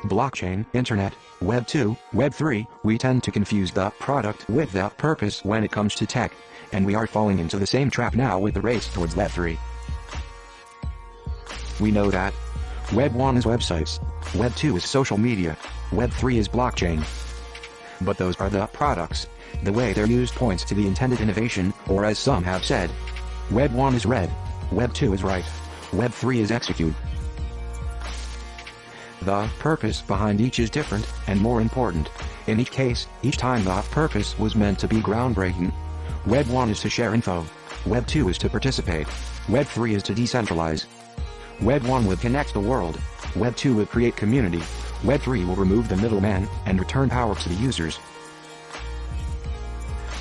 Blockchain, Internet, Web 2, Web 3, we tend to confuse the product with the purpose when it comes to tech, and we are falling into the same trap now with the race towards Web 3. We know that Web 1 is websites, Web 2 is social media, Web 3 is blockchain. But those are the products. The way they're used points to the intended innovation, or as some have said, Web 1 is read, Web 2 is write, Web 3 is execute. The purpose behind each is different, and more important. In each case, each time the purpose was meant to be groundbreaking. Web 1 is to share info, Web 2 is to participate, Web 3 is to decentralize. Web 1 would connect the world, Web 2 would create community, Web 3 will remove the middleman, and return power to the users.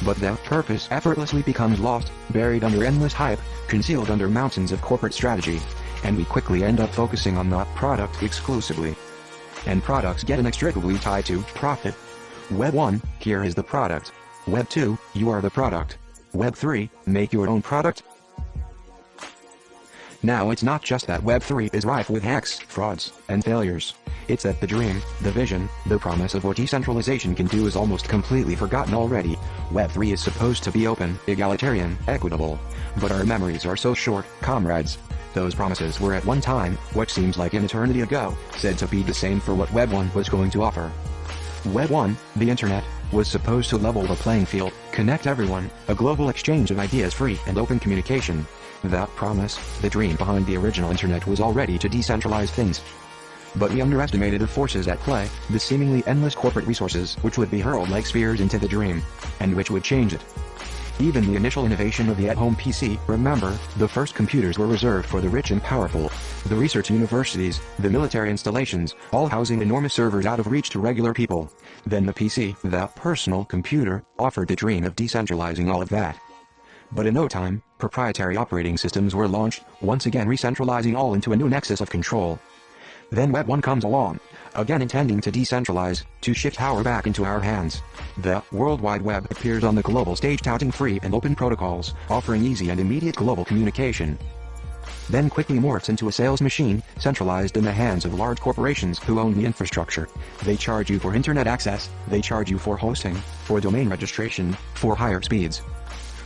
But that purpose effortlessly becomes lost, buried under endless hype, concealed under mountains of corporate strategy, and we quickly end up focusing on the product exclusively. And products get inextricably tied to profit. Web 1, here is the product. Web 2, you are the product. Web 3, make your own product. Now it's not just that Web 3 is rife with hacks, frauds, and failures. It's that the dream, the vision, the promise of what decentralization can do is almost completely forgotten already. Web 3 is supposed to be open, egalitarian, equitable. But our memories are so short, comrades. Those promises were at one time, what seems like an eternity ago, said to be the same for what Web 1 was going to offer. Web 1, the Internet, was supposed to level the playing field, connect everyone, a global exchange of ideas, free and open communication. That promise, the dream behind the original Internet, was already to decentralize things. But we underestimated the forces at play, the seemingly endless corporate resources which would be hurled like spears into the dream, and which would change it. Even the initial innovation of the at-home PC, remember, the first computers were reserved for the rich and powerful. The research universities, the military installations, all housing enormous servers out of reach to regular people. Then the PC, the personal computer, offered the dream of decentralizing all of that. But in no time, proprietary operating systems were launched, once again re-centralizing all into a new nexus of control. Then Web 1 comes along, again intending to decentralize, to shift power back into our hands. The World Wide Web appears on the global stage touting free and open protocols, offering easy and immediate global communication. Then quickly morphs into a sales machine, centralized in the hands of large corporations who own the infrastructure. They charge you for internet access, they charge you for hosting, for domain registration, for higher speeds.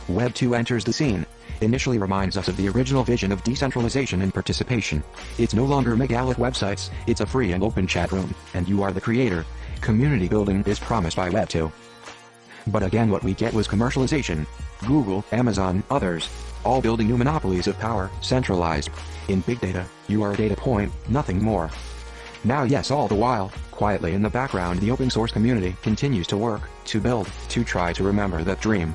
Web 2 enters the scene. Initially reminds us of the original vision of decentralization and participation. It's no longer megalith websites, it's a free and open chat room, and you are the creator. Community building is promised by Web 2. But again what we get was commercialization. Google, Amazon, others, all building new monopolies of power, centralized. In big data, you are a data point, nothing more. Now yes, all the while, quietly in the background the open source community continues to work, to build, to try to remember that dream.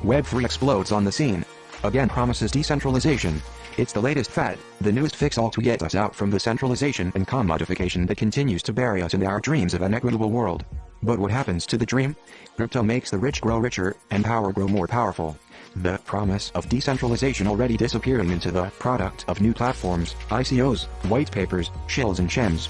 Web 3 explodes on the scene. Again promises decentralization. It's the latest fad, the newest fix-all to get us out from the centralization and commodification that continues to bury us in our dreams of an equitable world. But what happens to the dream? Crypto makes the rich grow richer, and power grow more powerful. The promise of decentralization already disappearing into the product of new platforms, ICOs, white papers, shills and shems.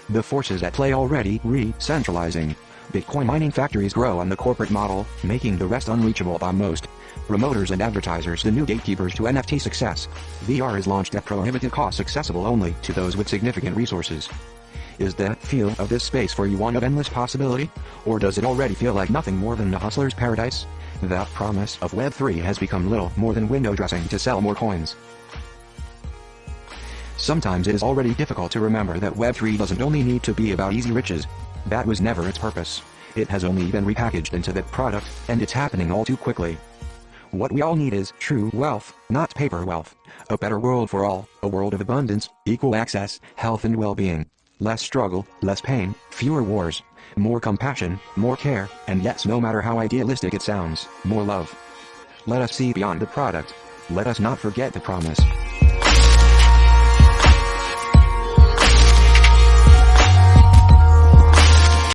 The forces at play already re-centralizing. Bitcoin mining factories grow on the corporate model, making the rest unreachable by most. Promoters and advertisers the new gatekeepers to NFT success. VR is launched at prohibitive costs, accessible only to those with significant resources. Is the feel of this space for you one of endless possibility? Or does it already feel like nothing more than a hustler's paradise? The promise of Web 3 has become little more than window dressing to sell more coins. Sometimes it is already difficult to remember that Web 3 doesn't only need to be about easy riches. That was never its purpose. It has only been repackaged into that product, and it's happening all too quickly. What we all need is true wealth, not paper wealth. A better world for all, a world of abundance, equal access, health and well-being. Less struggle, less pain, fewer wars. More compassion, more care, and yes, no matter how idealistic it sounds, more love. Let us see beyond the product. Let us not forget the promise.